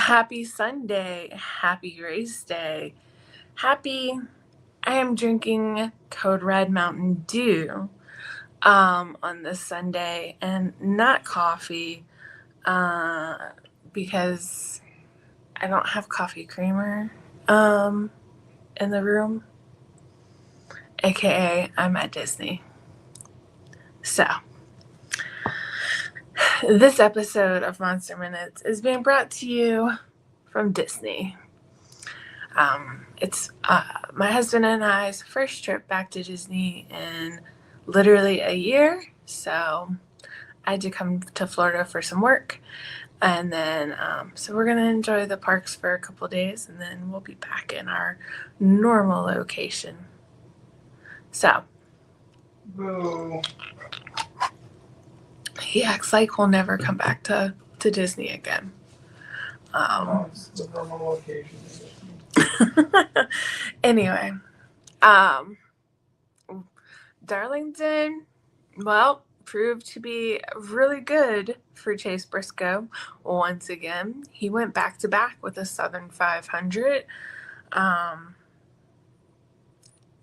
Happy Sunday. Happy race day. Happy, I am drinking Code Red Mountain Dew on this Sunday and not coffee because I don't have coffee creamer in the room, aka I'm at Disney. So, this episode of Monster Minutes is being brought to you from Disney. It's my husband and I's first trip back to Disney in literally a year. So I had to come to Florida for some work. And then, so we're going to enjoy the parks for a couple days and then we'll be back in our normal location. So, Boo. he acts like we'll never come back to Disney again. It's the normal location. Anyway, Darlington, well, proved to be really good for Chase Briscoe once again. He went back to back with a Southern 500.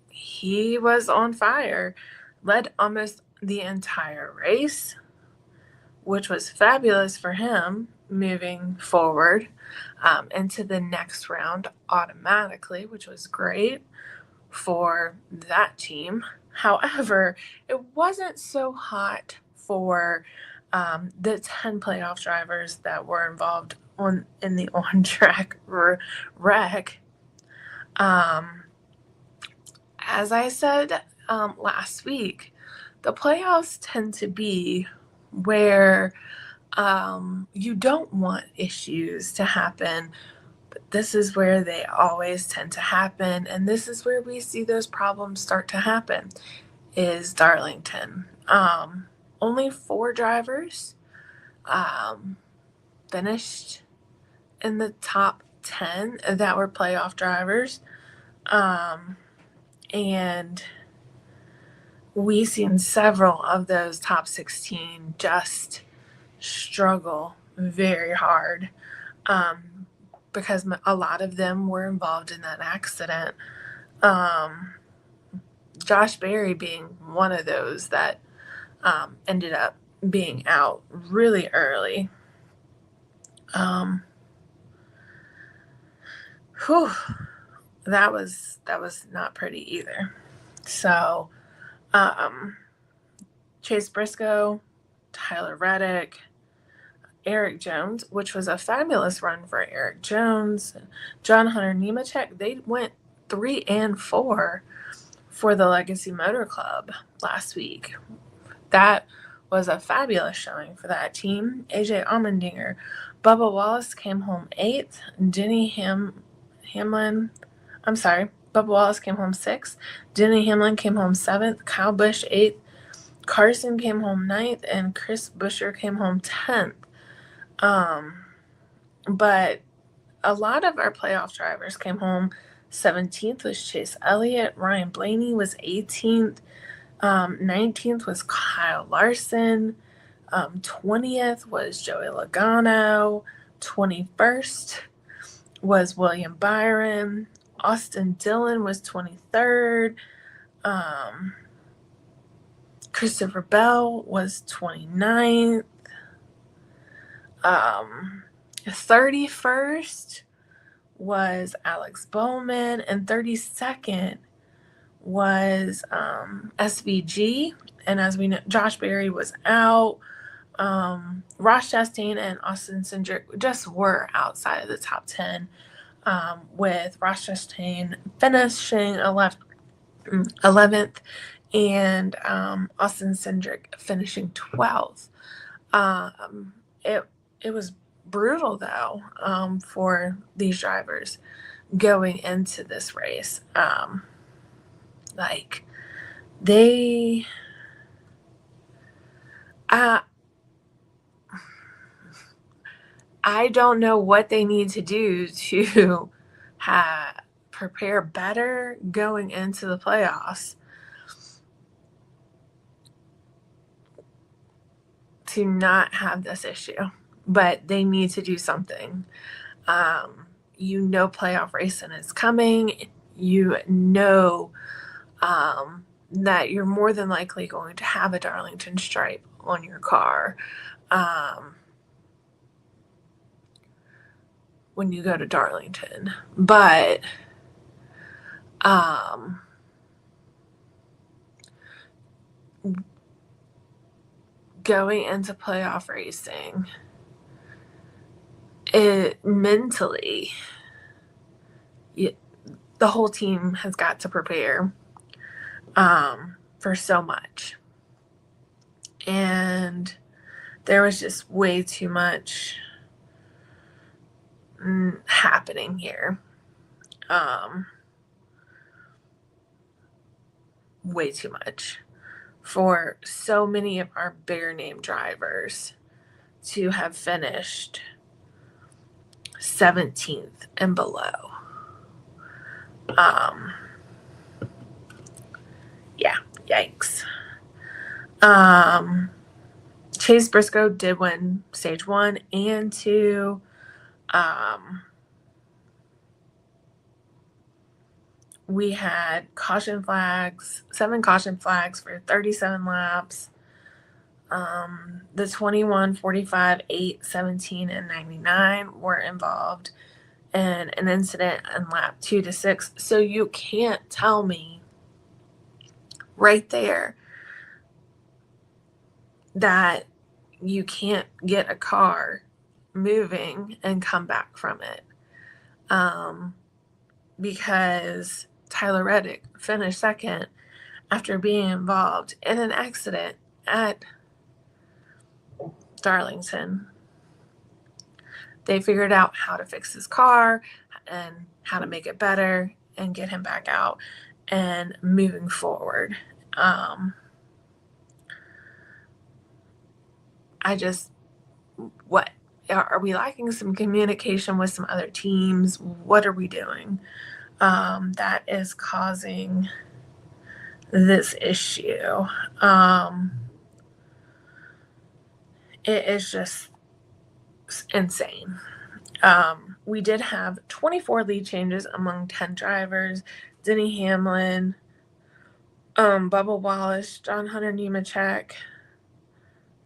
He was on fire, led almost the entire race, which was fabulous for him moving forward into the next round automatically, which was great for that team. However, it wasn't so hot for the 10 playoff drivers that were involved in the on-track wreck. As I said last week, the playoffs tend to be where you don't want issues to happen, but this is where they always tend to happen, and this is where we see those problems start to happen, is Darlington. Only 4 drivers finished in the top 10 that were playoff drivers, and we've seen several of those top 16 just struggle very hard because a lot of them were involved in that accident. Josh Berry being one of those that ended up being out really early. That was not pretty either. So Chase Briscoe, Tyler Reddick, Eric Jones, which was a fabulous run for Eric Jones, John Hunter Nemechek, they went 3 and 4 for the Legacy Motor Club last week. That was a fabulous showing for that team. AJ Allmendinger, Bubba Wallace came home 8th. Bubba Wallace came home 6th. Denny Hamlin came home 7th. Kyle Busch 8th. Carson came home 9th. And Chris Buescher came home 10th. But a lot of our playoff drivers came home. 17th was Chase Elliott. Ryan Blaney was 18th. 19th was Kyle Larson. 20th was Joey Logano. 21st was William Byron. Austin Dillon was 23rd. Christopher Bell was 29th. 31st was Alex Bowman, and 32nd was SVG. And as we know, Josh Berry was out. Ross Chastain and Austin Cindric just were outside of the top 10, with Ross Chastain finishing 11th and Austin Cindric finishing 12th. It was brutal, though, for these drivers going into this race. I don't know what they need to do to prepare better going into the playoffs to not have this issue, but they need to do something. You know playoff racing is coming. You know that you're more than likely going to have a Darlington stripe on your car when you go to Darlington. But going into playoff racing, it mentally, the whole team has got to prepare for so much. And there was just way too much happening here. Way too much for so many of our bigger name drivers to have finished 17th and below. Yeah, yikes. Chase Briscoe did win stage 1 and 2. We had 7 caution flags for 37 laps. The 21, 45, 8, 17, and 99 were involved in an incident in lap 2 to 6. So you can't tell me right there that you can't get a car moving and come back from it. Because Tyler Reddick finished second after being involved in an accident at Darlington. They figured out how to fix his car and how to make it better and get him back out and moving forward. What are we lacking? Some communication with some other teams? What are we doing that is causing this issue? It is just insane. We did have 24 lead changes among 10 drivers. Denny Hamlin, Bubba Wallace, John Hunter Nemechek,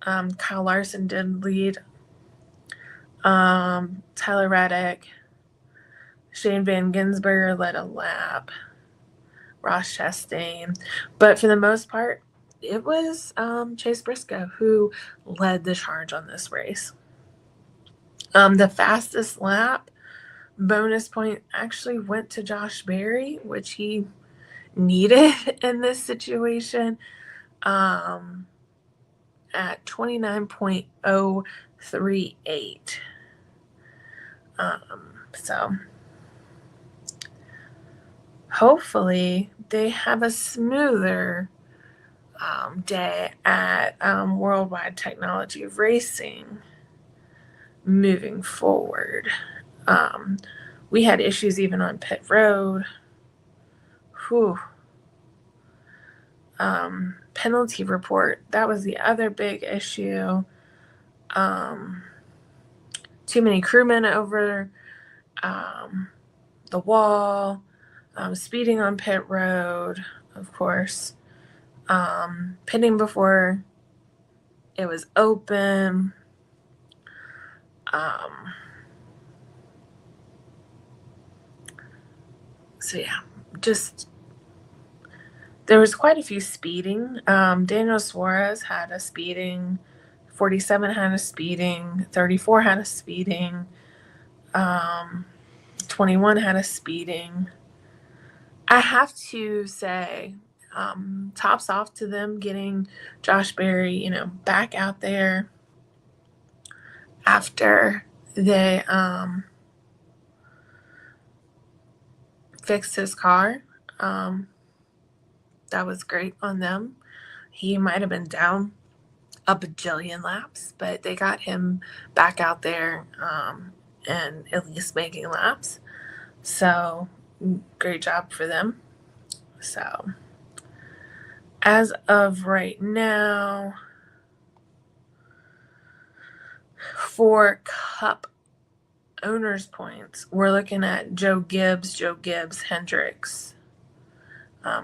Kyle Larson did lead. Tyler Reddick, Shane Van Gisbergen led a lap. Ross Chastain. But for the most part, it was Chase Briscoe who led the charge on this race. The fastest lap bonus point actually went to Josh Berry, which he needed in this situation, at 29.038. So hopefully they have a smoother day at Worldwide Technology of Racing moving forward. We had issues even on pit road. Penalty report, that was the other big issue. Too many crewmen over the wall, speeding on pit road, of course, pitting before it was open. So yeah, just there was quite a few speeding. Daniel Suarez had a speeding, 47 had a speeding, 34 had a speeding, 21 had a speeding. I have to say, tops off to them getting Josh Berry, back out there after they fixed his car. That was great on them. He might have been down a bajillion laps, but they got him back out there and at least making laps. So great job for them. So as of right now, for Cup owners' points, we're looking at Joe Gibbs, Hendricks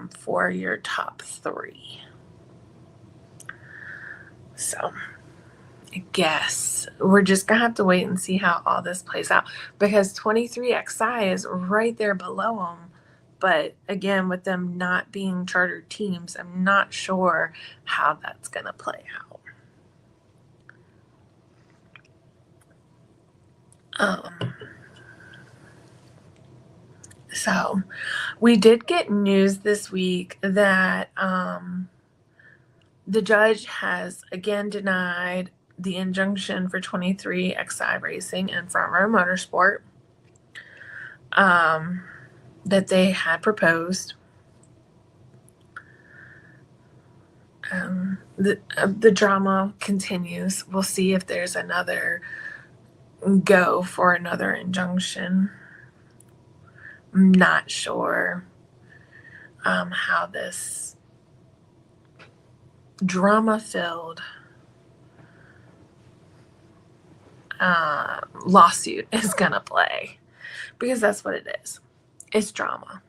for your top 3. So I guess we're just going to have to wait and see how all this plays out, because 23XI is right there below them. But again, with them not being chartered teams, I'm not sure how that's going to play out. So we did get news this week that the judge has again denied the injunction for 23XI Racing and Front Row Motorsport that they had proposed. The drama continues. We'll see if there's another go for another injunction. I'm not sure how this drama-filled lawsuit is gonna play, because that's what it is. It's drama,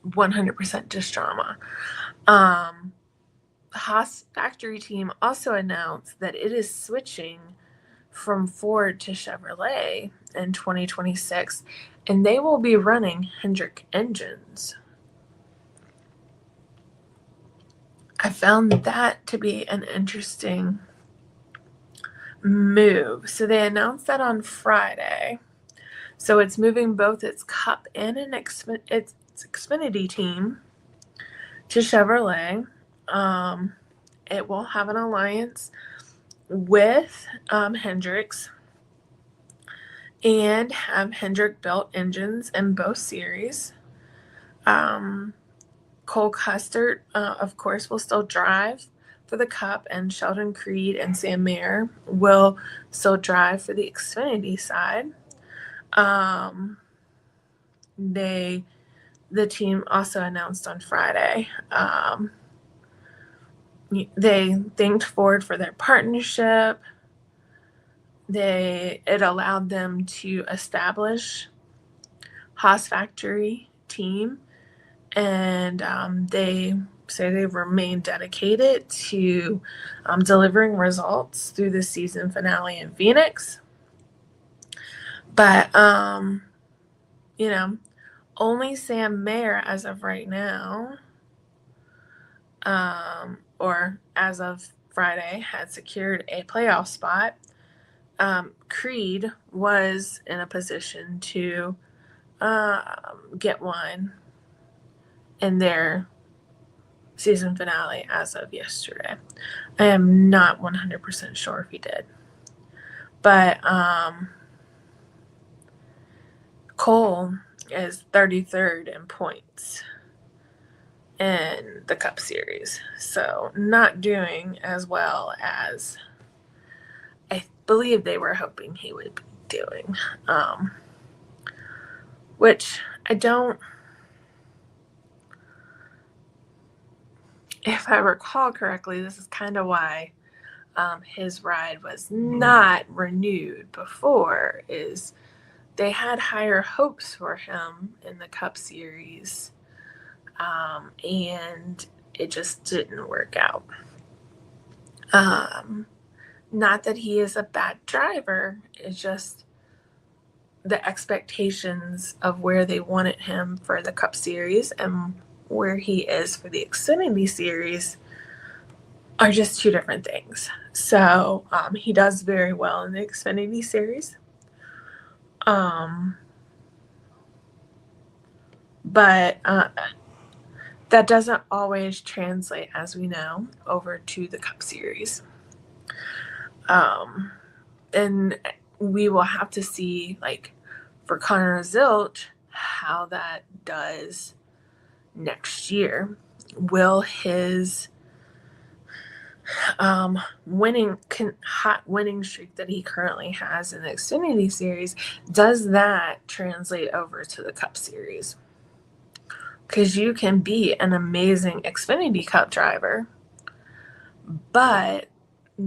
100% just drama. The Haas factory team also announced that it is switching from Ford to Chevrolet in 2026, and they will be running Hendrick engines. I found that to be an interesting move. So they announced that on Friday. So it's moving both its Cup and its Xfinity team to Chevrolet. It will have an alliance with Hendricks and have Hendrick built engines in both series. Cole Custer, of course, will still drive for the Cup, and Sheldon Creed and Sam Mayer will still drive for the Xfinity side. The team also announced on Friday they thanked Ford for their partnership. It allowed them to establish Haas factory team, and they say they've remained dedicated to delivering results through the season finale in Phoenix. But only Sam Mayer as of right now, or as of Friday, had secured a playoff spot. Creed was in a position to get one in their season finale as of yesterday. I am not 100% sure if he did. But Cole is 33rd in points in the Cup Series. So not doing as well as I believe they were hoping he would be doing. Which I don't... If I recall correctly, this is kind of why his ride was not renewed before, is they had higher hopes for him in the Cup Series, and it just didn't work out. Not that he is a bad driver, it's just the expectations of where they wanted him for the Cup Series and where he is for the Xfinity Series are just two different things. So he does very well in the Xfinity Series. But that doesn't always translate, as we know, over to the Cup Series. And we will have to see, like, for Connor Zilch, how that does next year. Will his hot winning streak that he currently has in the Xfinity Series, does that translate over to the Cup Series? Because you can be an amazing Xfinity Cup driver, but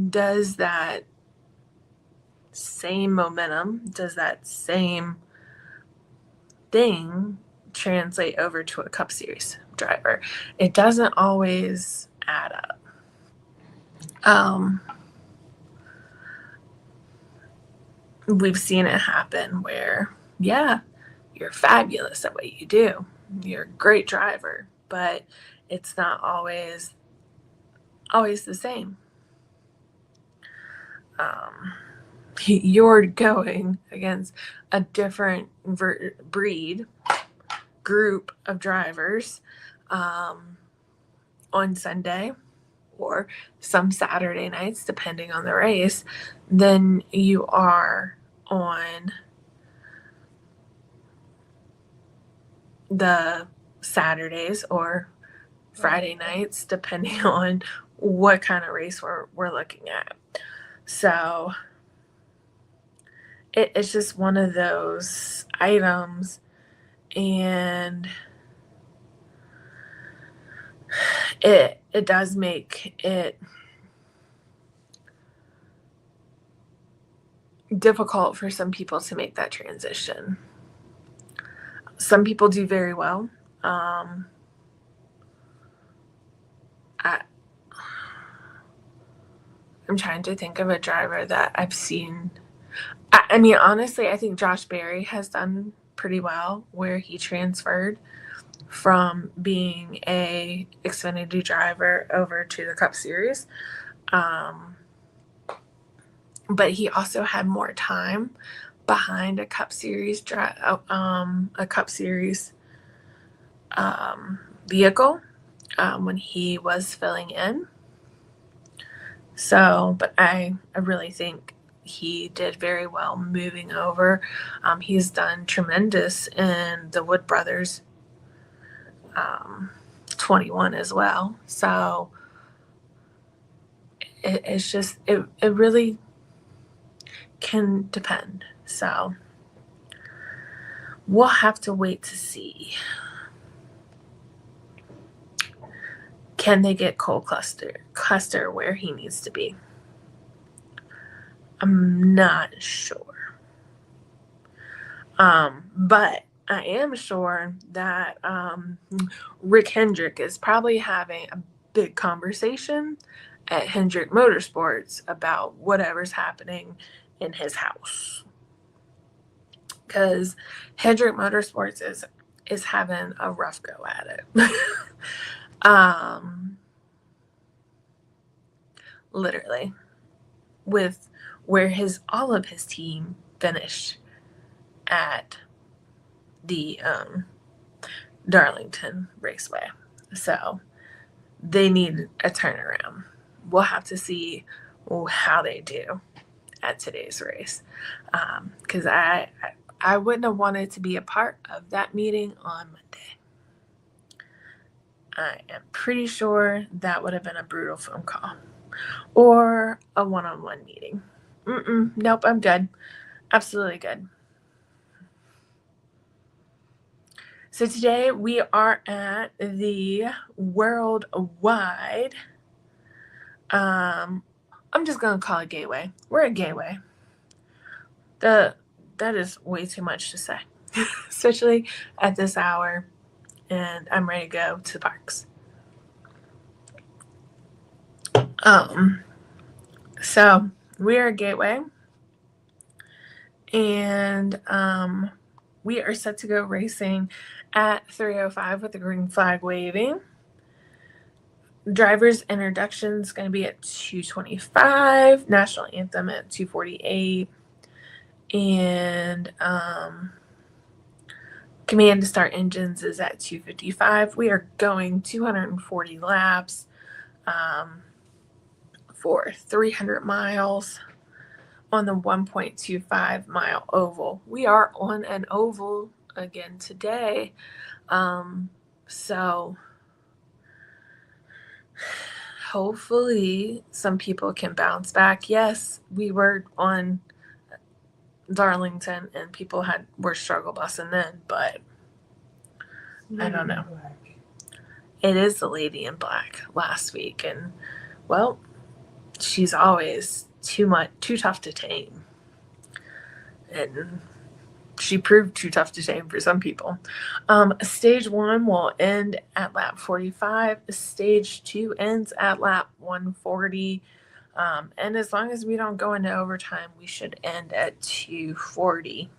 does that same momentum, does that same thing translate over to a Cup Series driver? It doesn't always add up. We've seen it happen where, yeah, you're fabulous at what you do. You're a great driver, but it's not always the same. You're going against a different breed group of drivers on Sunday or some Saturday nights, depending on the race, than you are on the Saturdays or Friday nights, depending on what kind of race we're looking at. So it's just one of those items, and it does make it difficult for some people to make that transition. Some people do very well. I'm trying to think of a driver that I've seen. I mean, honestly, I think Josh Berry has done pretty well where he transferred from being a Xfinity driver over to the Cup Series. But he also had more time behind a Cup Series vehicle when he was filling in. So, but I really think he did very well moving over. He's done tremendous in the Wood Brothers 21 as well. So it's just, it really can depend. So we'll have to wait to see. Can they get Cole Custer where he needs to be? I'm not sure. But I am sure that Rick Hendrick is probably having a big conversation at Hendrick Motorsports about whatever's happening in his house. Because Hendrick Motorsports is having a rough go at it. Literally, with where all of his team finished at the Darlington Raceway. So they need a turnaround. We'll have to see how they do at today's race, because I wouldn't have wanted to be a part of that meeting on Monday. I am pretty sure that would have been a brutal phone call or a one-on-one meeting. Nope, I'm good. Absolutely good. So today we are at the Worldwide. I'm just going to call it Gateway. We're at Gateway. That is way too much to say, especially at this hour, and I'm ready to go to the parks. So we are at Gateway, and we are set to go racing at 3:05 with the green flag waving. Driver's introduction is going to be at 2:25, national anthem at 2:48, and command to start engines is at 2:55. We are going 240 laps for 300 miles on the 1.25 mile oval. We are on an oval again today. So hopefully some people can bounce back. Yes, we were on Darlington and people were struggle busing then, but I don't know. It is the Lady in Black last week, and well, she's always too tough to tame. and she proved too tough to tame for some people. Stage 1 will end at lap 45. Stage 2 ends at lap 140. And as long as we don't go into overtime, we should end at 240.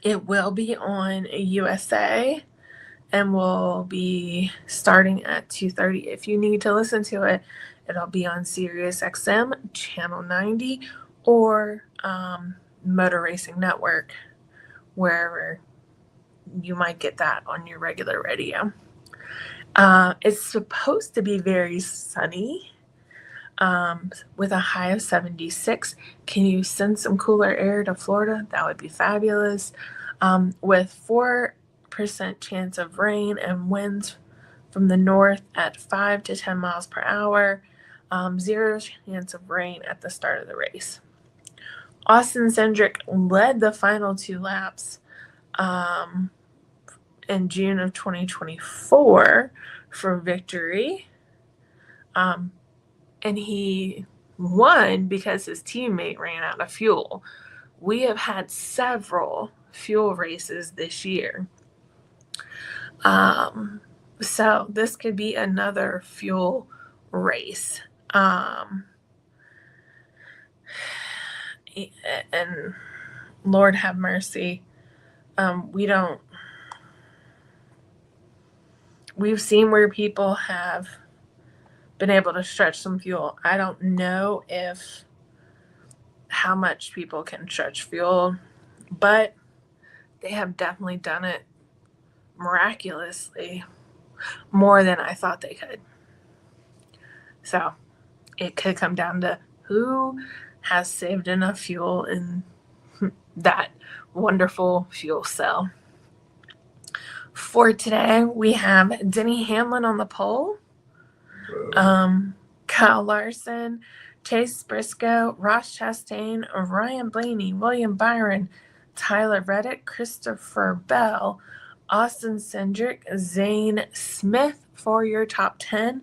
It will be on USA and will be starting at 2:30. If you need to listen to it, it'll be on Sirius XM channel 90 or Motor Racing Network, wherever you might get that on your regular radio. It's supposed to be very sunny with a high of 76. Can you send some cooler air to Florida? That would be fabulous. With 4% chance of rain and winds from the north at 5 to 10 miles per hour. 0 chance of rain at the start of the race. Austin Cindric led the final 2 laps in June of 2024 for victory. And he won because his teammate ran out of fuel. We have had several fuel races this year. So this could be another fuel race. And Lord have mercy. We've seen where people have been able to stretch some fuel. I don't know how much people can stretch fuel, but they have definitely done it miraculously more than I thought they could. So it could come down to who has saved enough fuel in that wonderful fuel cell. For today, we have Denny Hamlin on the pole, Kyle Larson, Chase Briscoe, Ross Chastain, Ryan Blaney, William Byron, Tyler Reddick, Christopher Bell, Austin Cindric, Zane Smith for your top 10.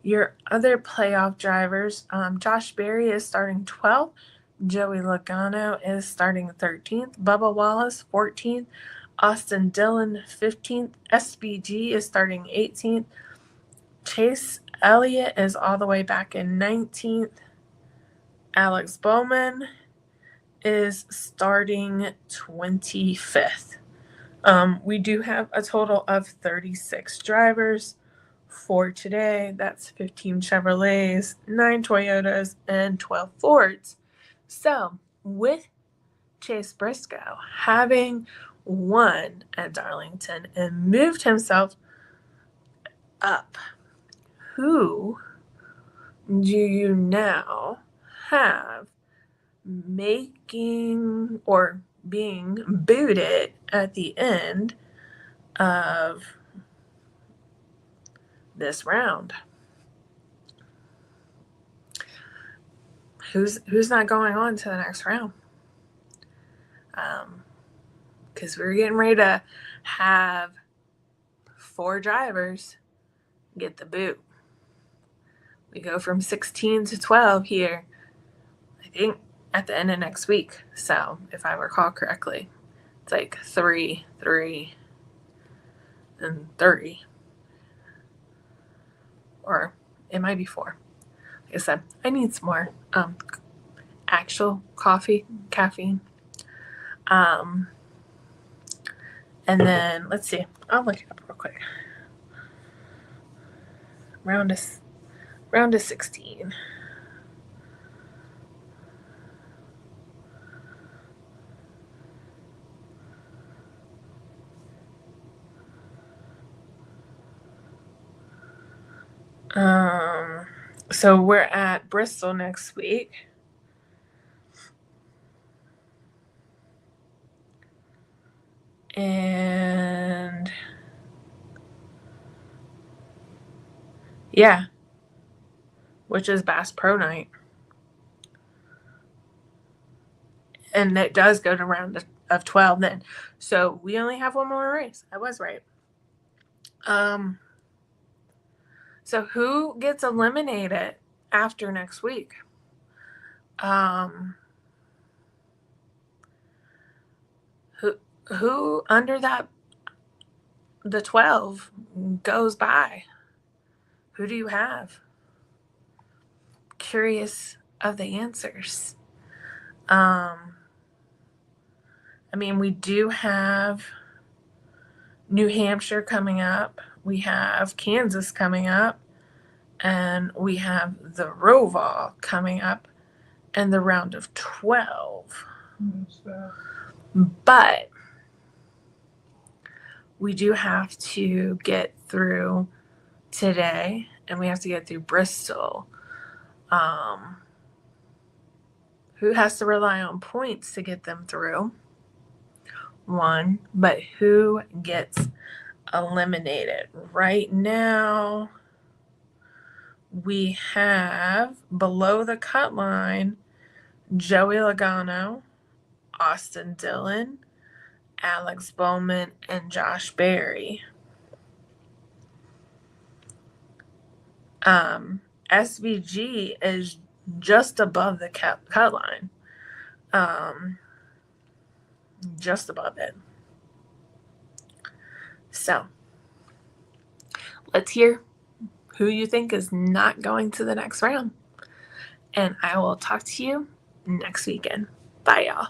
Your other playoff drivers, Josh Berry is starting 12th. Joey Logano is starting 13th. Bubba Wallace, 14th. Austin Dillon, 15th. SBG is starting 18th. Chase Elliott is all the way back in 19th. Alex Bowman is starting 25th. We do have a total of 36 drivers for today. That's 15 Chevrolets, 9 Toyotas, and 12 Fords. So, with Chase Briscoe having won at Darlington and moved himself up, who do you now have making or being booted at the end of this round? Who's not going on to the next round? Because we're getting ready to have 4 drivers get the boot. We go from 16 to 12 here, I think, at the end of next week. So, if I recall correctly, it's like 3, 3, and 30. Or it might be 4. Like I said, I need some more actual caffeine. And then, let's see. I'll look it up real quick. Round of 16. So we're at Bristol next week. And yeah, which is Bass Pro Night. And it does go to round of 12 then. So we only have one more race. I was right. So who gets eliminated after next week? who under the 12 goes by? Who do you have? Curious of the answers. I mean, we do have New Hampshire coming up. We have Kansas coming up. And we have the Roval coming up in the round of 12. What's that? But we do have to get through today, and we have to get through Bristol. Who has to rely on points to get them through? One, but who gets eliminated? Right now, we have below the cut line Joey Logano, Austin Dillon, Alex Bowman, and Josh Berry. SVG is just above the cut line. Just above it. So, let's hear who you think is not going to the next round. And I will talk to you next weekend. Bye, y'all.